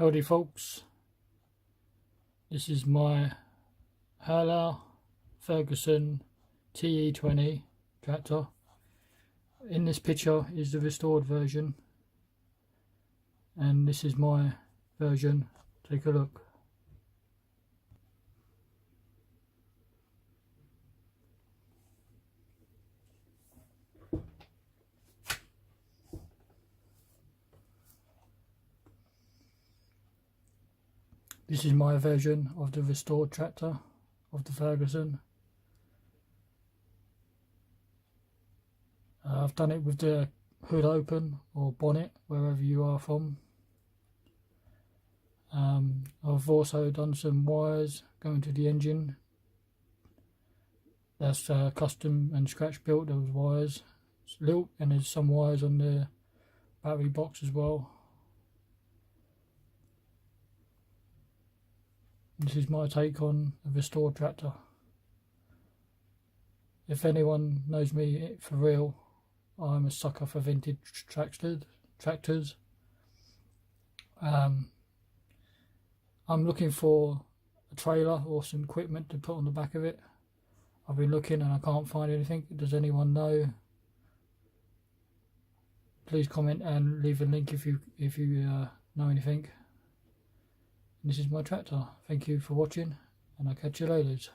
Howdy folks, this is my Ferguson TE 20 tractor. In this picture is the restored version, and this is my version. Take a look. This is my version of the restored tractor of the Ferguson. I've done it with the hood open or bonnet, wherever you are from. I've also done some wires going to the engine. That's custom and scratch built, those wires. It's little, and there's some wires on the battery box as well. This is my take on a restored tractor. If anyone knows me for real, I'm a sucker for vintage tractors. I'm looking for a trailer or some equipment to put on the back of it. I've been looking and I can't find anything. Does anyone know? Please comment and leave a link if you know anything. This is my tractor. Thank you for watching, and I'll catch you later.